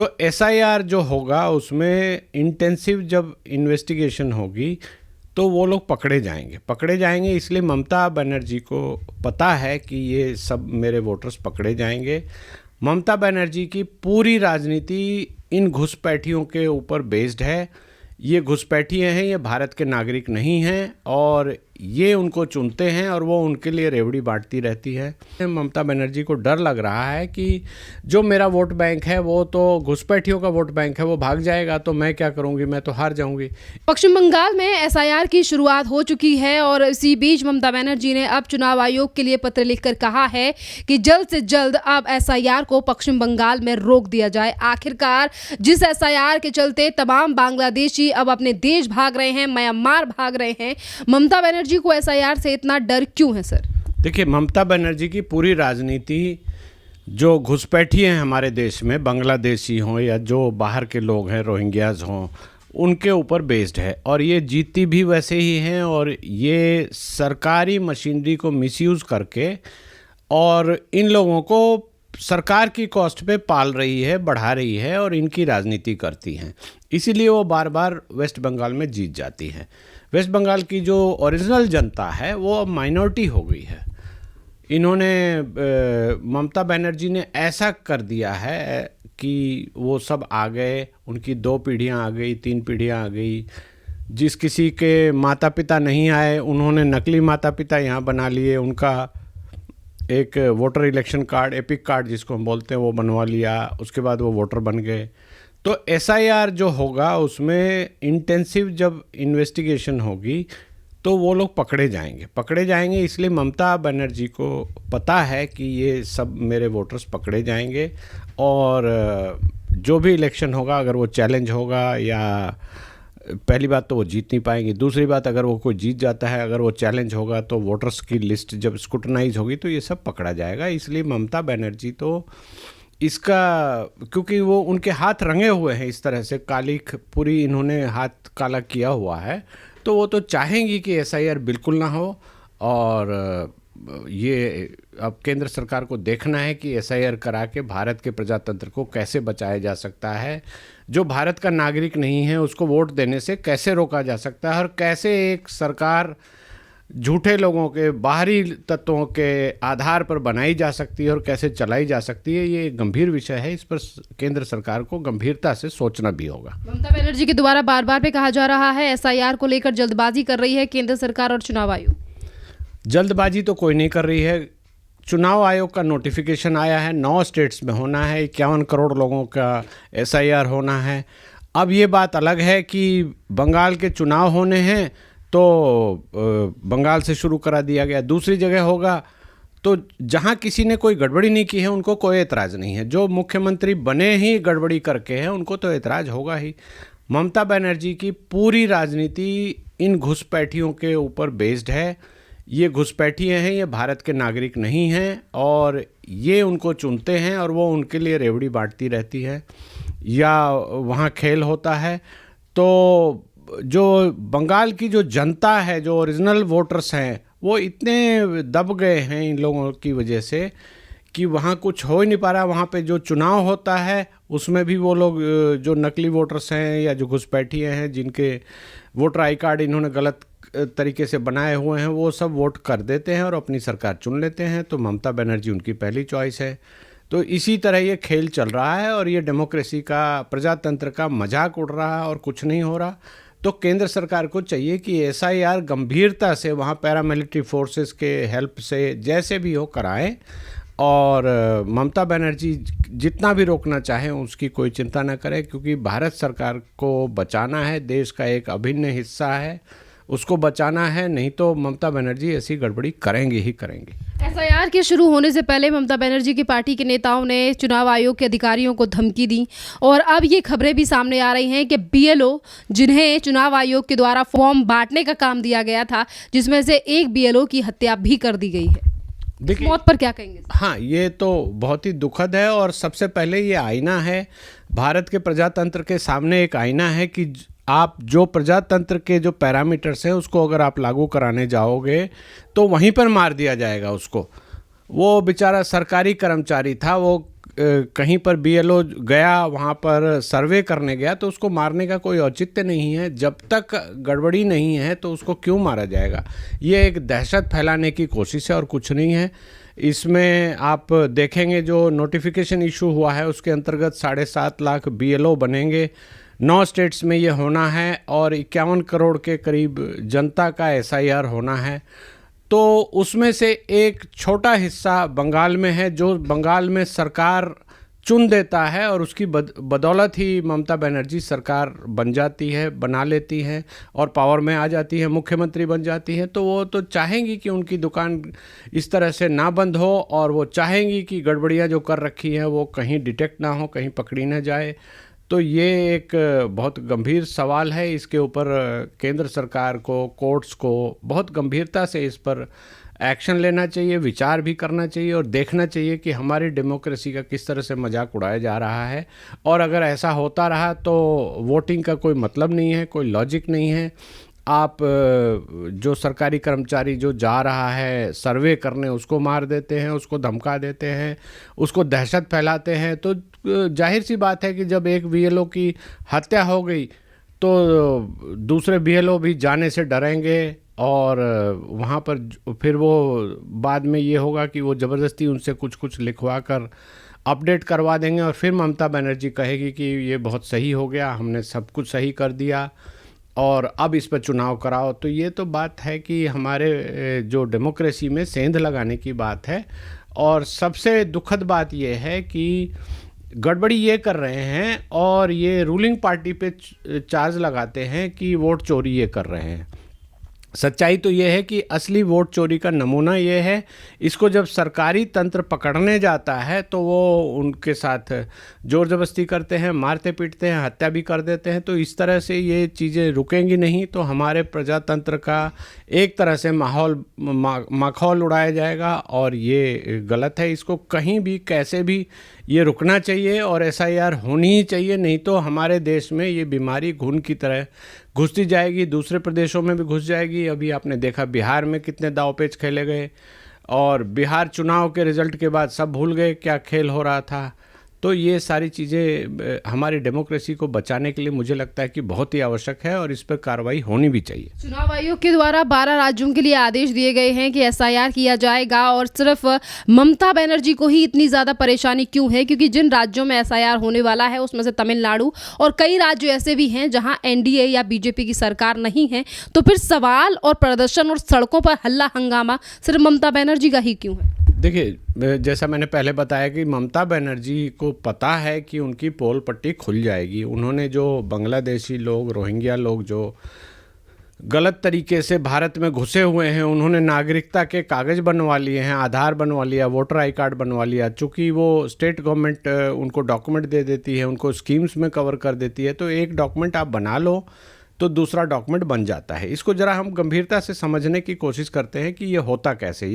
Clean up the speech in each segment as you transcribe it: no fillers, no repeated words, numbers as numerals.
तो एसआईआर जो होगा उसमें इंटेंसिव जब इन्वेस्टिगेशन होगी तो वो लोग पकड़े जाएंगे इसलिए ममता बनर्जी को पता है कि ये सब मेरे वोटर्स पकड़े जाएंगे। ममता बनर्जी की पूरी राजनीति इन घुसपैठियों के ऊपर बेस्ड है। ये घुसपैठिए हैं, ये भारत के नागरिक नहीं हैं और ये उनको चुनते हैं और वो उनके लिए रेवड़ी बांटती रहती है। ममता बनर्जी को डर लग रहा है कि जो मेरा वोट बैंक है वो तो घुसपैठियों का वोट बैंक है, वो भाग जाएगा तो मैं क्या करूंगी, मैं तो हार जाऊंगी। पश्चिम बंगाल में एसआईआर की शुरुआत हो चुकी है और इसी बीच ममता बनर्जी ने अब चुनाव आयोग के लिए पत्र लिखकर कहा है कि जल्द से जल्द अब एसआईआर को पश्चिम बंगाल में रोक दिया जाए। आखिरकार जिस एसआईआर के चलते तमाम बांग्लादेशी अब अपने देश भाग रहे हैं, म्यांमार भाग रहे हैं, ममता बनर्जी को एसआईआर से इतना डर क्यों है सर? देखिए, ममता बनर्जी की पूरी राजनीति जो घुसपैठी हैं हमारे देश में, बांग्लादेशी हों या जो बाहर के लोग हैं, रोहिंग्याज हों, उनके ऊपर बेस्ड है और ये जीतती भी वैसे ही हैं और ये सरकारी मशीनरी को मिसयूज़ करके और इन लोगों को सरकार की कॉस्ट पे पाल रही है, बढ़ा रही है और इनकी राजनीति करती हैं। इसीलिए वो बार बार वेस्ट बंगाल में जीत जाती हैं। वेस्ट बंगाल की जो ओरिजिनल जनता है वो अब माइनॉरिटी हो गई है। इन्होंने ममता बनर्जी ने ऐसा कर दिया है कि वो सब आ गए, उनकी 2 पीढ़ियाँ आ गई, 3 पीढ़ियाँ आ गई। जिस किसी के माता पिता नहीं आए उन्होंने नकली माता पिता यहाँ बना लिए, उनका एक voter election card, epic card जिसको हम बोलते हैं, वो बनवा लिया, उसके बाद वो वोटर बन गए। तो एसआईआर जो होगा उसमें इंटेंसिव जब इन्वेस्टिगेशन होगी तो वो लोग पकड़े जाएंगे इसलिए ममता बनर्जी को पता है कि ये सब मेरे वोटर्स पकड़े जाएंगे और जो भी इलेक्शन होगा, अगर वो चैलेंज होगा या पहली बात तो वो जीत नहीं पाएंगे, दूसरी बात अगर वो कोई जीत जाता है, अगर वो चैलेंज होगा तो वोटर्स की लिस्ट जब स्क्रूटनाइज होगी तो ये सब पकड़ा जाएगा। इसलिए ममता बनर्जी तो इसका, क्योंकि वो उनके हाथ रंगे हुए हैं, इस तरह से काली पूरी इन्होंने हाथ काला किया हुआ है, तो वो तो चाहेंगी कि एसआईआर बिल्कुल ना हो। और ये अब केंद्र सरकार को देखना है कि एसआईआर करा के भारत के प्रजातंत्र को कैसे बचाया जा सकता है, जो भारत का नागरिक नहीं है उसको वोट देने से कैसे रोका जा सकता है और कैसे एक सरकार झूठे लोगों के, बाहरी तत्वों के आधार पर बनाई जा सकती है और कैसे चलाई जा सकती है। ये गंभीर विषय है, इस पर केंद्र सरकार को गंभीरता से सोचना भी होगा। ममता बनर्जी के द्वारा बार बार पे कहा जा रहा है एसआईआर को लेकर जल्दबाजी कर रही है केंद्र सरकार और चुनाव आयोग। जल्दबाजी तो कोई नहीं कर रही है। चुनाव आयोग का नोटिफिकेशन आया है, 9 स्टेट्स में होना है, 51 करोड़ लोगों का एसआईआर होना है। अब ये बात अलग है कि बंगाल के चुनाव होने हैं तो बंगाल से शुरू करा दिया गया, दूसरी जगह होगा तो जहाँ किसी ने कोई गड़बड़ी नहीं की है उनको कोई एतराज़ नहीं है। जो मुख्यमंत्री बने ही गड़बड़ी करके हैं उनको तो एतराज़ होगा ही। ममता बनर्जी की पूरी राजनीति इन घुसपैठियों के ऊपर बेस्ड है। ये घुसपैठिए हैं, ये भारत के नागरिक नहीं हैं और ये उनको चुनते हैं और वो उनके लिए रेवड़ी बांटती रहती है या वहाँ खेल होता है। तो जो बंगाल की जो जनता है, जो ओरिजिनल वोटर्स हैं, वो इतने दब गए हैं इन लोगों की वजह से कि वहाँ कुछ हो ही नहीं पा रहा। वहाँ पे जो चुनाव होता है उसमें भी वो लोग जो नकली वोटर्स हैं या जो घुसपैठिए हैं, जिनके वोटर आई कार्ड इन्होंने गलत तरीके से बनाए हुए हैं, वो सब वोट कर देते हैं और अपनी सरकार चुन लेते हैं। तो ममता बनर्जी उनकी पहली चॉइस है। तो इसी तरह ये खेल चल रहा है और ये डेमोक्रेसी का, प्रजातंत्र का मजाक उड़ रहा है और कुछ नहीं हो रहा। तो केंद्र सरकार को चाहिए कि एसआईआर गंभीरता से वहाँ पैरामिलिट्री फोर्सेस के हेल्प से जैसे भी हो कराएं और ममता बनर्जी जितना भी रोकना चाहें उसकी कोई चिंता ना करें, क्योंकि भारत सरकार को बचाना है, देश का एक अभिन्न हिस्सा है, उसको बचाना है। नहीं तो ममता बनर्जी ऐसी गड़बड़ी करेंगे ही करेंगे। एसआईआर के शुरू होने से पहले ममता बनर्जी की पार्टी के नेताओं ने चुनाव आयोग के अधिकारियों को धमकी दी और अब ये खबरें भी सामने आ रही हैं कि बीएलओ, जिन्हें चुनाव आयोग के द्वारा फॉर्म बांटने का काम दिया गया था, जिसमें से एक बीएलओ की हत्या भी कर दी गई है। देखिए, मौत पर क्या कहेंगे? हाँ, ये तो बहुत ही दुखद है और सबसे पहले ये आईना है, भारत के प्रजातंत्र के सामने एक आईना है कि आप जो प्रजातंत्र के जो पैरामीटर्स हैं उसको अगर आप लागू कराने जाओगे तो वहीं पर मार दिया जाएगा उसको। वो बेचारा सरकारी कर्मचारी था, वो कहीं पर बीएलओ गया, वहाँ पर सर्वे करने गया, तो उसको मारने का कोई औचित्य नहीं है। जब तक गड़बड़ी नहीं है तो उसको क्यों मारा जाएगा? ये एक दहशत फैलाने की कोशिश है और कुछ नहीं है। इसमें आप देखेंगे जो नोटिफिकेशन इशू हुआ है उसके अंतर्गत 7.5 लाख बीएलओ बनेंगे। 9 स्टेट्स में ये होना है और 51 करोड़ के करीब जनता का एसआईआर होना है। तो उसमें से एक छोटा हिस्सा बंगाल में है, जो बंगाल में सरकार चुन देता है और उसकी बदौलत ही ममता बनर्जी सरकार बन जाती है, बना लेती है और पावर में आ जाती है, मुख्यमंत्री बन जाती है। तो वो तो चाहेंगी कि उनकी दुकान इस तरह से ना बंद हो और वो चाहेंगी कि गड़बड़ियाँ जो कर रखी हैं वो कहीं डिटेक्ट ना हो, कहीं पकड़ी ना जाए। तो ये एक बहुत गंभीर सवाल है। इसके ऊपर केंद्र सरकार को, कोर्ट्स को बहुत गंभीरता से इस पर एक्शन लेना चाहिए, विचार भी करना चाहिए और देखना चाहिए कि हमारी डेमोक्रेसी का किस तरह से मजाक उड़ाया जा रहा है। और अगर ऐसा होता रहा तो वोटिंग का कोई मतलब नहीं है, कोई लॉजिक नहीं है। आप जो सरकारी कर्मचारी जो जा रहा है सर्वे करने, उसको मार देते हैं, उसको धमका देते हैं, उसको दहशत फैलाते हैं। तो जाहिर सी बात है कि जब एक बीएलओ की हत्या हो गई तो दूसरे बीएलओ भी जाने से डरेंगे और वहाँ पर फिर वो बाद में ये होगा कि वो ज़बरदस्ती उनसे कुछ लिखवा कर अपडेट करवा देंगे और फिर ममता बनर्जी कहेगी कि ये बहुत सही हो गया, हमने सब कुछ सही कर दिया और अब इस पर चुनाव कराओ। तो ये तो बात है कि हमारे जो डेमोक्रेसी में सेंध लगाने की बात है। और सबसे दुखद बात ये है कि गड़बड़ी ये कर रहे हैं और ये रूलिंग पार्टी पे चार्ज लगाते हैं कि वोट चोरी ये कर रहे हैं। सच्चाई तो ये है कि असली वोट चोरी का नमूना ये है। इसको जब सरकारी तंत्र पकड़ने जाता है तो वो उनके साथ जोर जबरदस्ती करते हैं, मारते पीटते हैं, हत्या भी कर देते हैं। तो इस तरह से ये चीज़ें रुकेंगी नहीं तो हमारे प्रजातंत्र का एक तरह से माहौल उड़ाया जाएगा और ये गलत है। इसको कहीं भी कैसे भी ये रुकना चाहिए और एसआईआर होनी ही चाहिए, नहीं तो हमारे देश में ये बीमारी घुन की तरह घुसती जाएगी, दूसरे प्रदेशों में भी घुस जाएगी। अभी आपने देखा बिहार में कितने दांवपेच खेले गए और बिहार चुनाव के रिजल्ट के बाद सब भूल गए क्या खेल हो रहा था। तो ये सारी चीज़ें हमारी डेमोक्रेसी को बचाने के लिए मुझे लगता है कि बहुत ही आवश्यक है और इस पर कार्रवाई होनी भी चाहिए। चुनाव आयोग के द्वारा 12 राज्यों के लिए आदेश दिए गए हैं कि एसआईआर किया जाएगा और सिर्फ ममता बनर्जी को ही इतनी ज़्यादा परेशानी क्यों है? क्योंकि जिन राज्यों में एसआईआर होने वाला है उसमें से तमिलनाडु और कई राज्य ऐसे भी हैं जहां एनडीए या बीजेपी की सरकार नहीं है। तो फिर सवाल और प्रदर्शन और सड़कों पर हल्ला हंगामा सिर्फ ममता बनर्जी का ही क्यों है? देखिए, जैसा मैंने पहले बताया कि ममता बनर्जी को पता है कि उनकी पोल पट्टी खुल जाएगी। उन्होंने जो बांग्लादेशी लोग, रोहिंग्या लोग जो गलत तरीके से भारत में घुसे हुए हैं, उन्होंने नागरिकता के कागज़ बनवा लिए हैं, आधार बनवा लिया, वोटर आई कार्ड बनवा लिया। चूँकि वो स्टेट गवर्नमेंट उनको डॉक्यूमेंट दे देती है, उनको स्कीम्स में कवर कर देती है, तो एक डॉक्यूमेंट आप बना लो तो दूसरा डॉक्यूमेंट बन जाता है। इसको ज़रा हम गंभीरता से समझने की कोशिश करते हैं कि ये होता कैसे।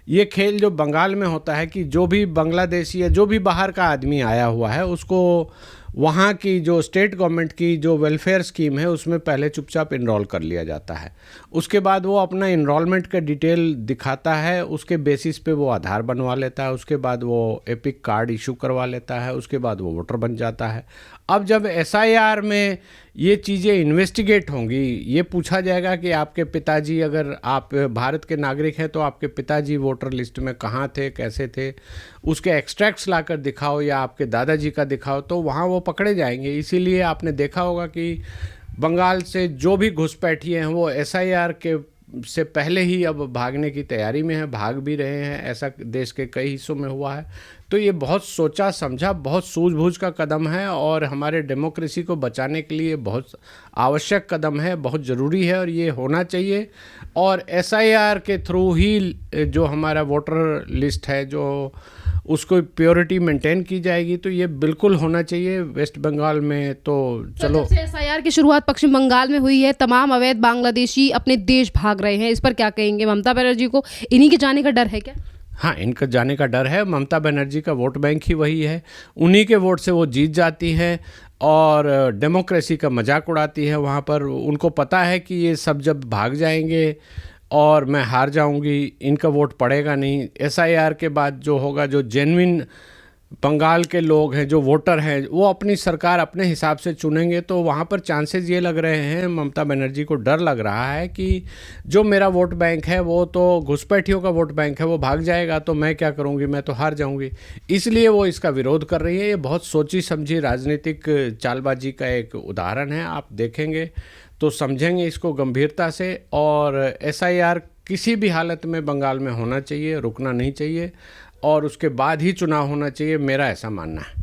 ये खेल जो बंगाल में होता है कि जो भी बांग्लादेशी या जो भी बाहर का आदमी आया हुआ है उसको वहाँ की जो स्टेट गवर्नमेंट की जो वेलफेयर स्कीम है उसमें पहले चुपचाप इनरोल कर लिया जाता है। उसके बाद वो अपना इनरोलमेंट का डिटेल दिखाता है, उसके बेसिस पे वो आधार बनवा लेता है, उसके बाद वो एपिक कार्ड इशू करवा लेता है, उसके बाद वो वोटर बन जाता है। अब जब एसआईआर में ये चीज़ें इन्वेस्टिगेट होंगी, ये पूछा जाएगा कि आपके पिताजी, अगर आप भारत के नागरिक हैं तो आपके पिताजी वोटर लिस्ट में कहाँ थे, कैसे थे, उसके एक्सट्रैक्ट्स लाकर दिखाओ या आपके दादाजी का दिखाओ, तो वहाँ वो पकड़े जाएंगे। इसीलिए आपने देखा होगा कि बंगाल से जो भी घुसपैठिए हैं वो एसआईआर के से पहले ही अब भागने की तैयारी में है, भाग भी रहे हैं। ऐसा देश के कई हिस्सों में हुआ है। तो ये बहुत सोचा समझा, बहुत सूझबूझ का कदम है और हमारे डेमोक्रेसी को बचाने के लिए बहुत आवश्यक कदम है, बहुत ज़रूरी है और ये होना चाहिए। और एसआईआर के थ्रू ही जो हमारा वोटर लिस्ट है जो उसको प्योरिटी मेंटेन की जाएगी, तो ये बिल्कुल होना चाहिए वेस्ट बंगाल में। तो चलो, जब से एसआईआर की शुरुआत पश्चिम बंगाल में हुई है तमाम अवैध बांग्लादेशी अपने देश भाग रहे हैं। इस पर क्या कहेंगे? ममता बनर्जी को इन्हीं के जाने का डर है क्या? हाँ, इनका जाने का डर है। ममता बनर्जी का वोट बैंक ही वही है, उन्हीं के वोट से वो जीत जाती है और डेमोक्रेसी का मजाक उड़ाती है वहाँ पर। उनको पता है कि ये सब जब भाग जाएंगे और मैं हार जाऊंगी, इनका वोट पड़ेगा नहीं। एसआईआर के बाद जो होगा, जो जेन्युइन बंगाल के लोग हैं, जो वोटर हैं, वो अपनी सरकार अपने हिसाब से चुनेंगे, तो वहाँ पर चांसेस ये लग रहे हैं, ममता बनर्जी को डर लग रहा है कि जो मेरा वोट बैंक है वो तो घुसपैठियों का वोट बैंक है, वो भाग जाएगा तो मैं क्या करूँगी, मैं तो हार जाऊँगी। इसलिए वो इसका विरोध कर रही है। ये बहुत सोची समझी राजनीतिक चालबाजी का एक उदाहरण है। आप देखेंगे तो समझेंगे इसको गंभीरता से। और एसआईआर किसी भी हालत में बंगाल में होना चाहिए, रुकना नहीं चाहिए, और उसके बाद ही चुनाव होना चाहिए, मेरा ऐसा मानना है।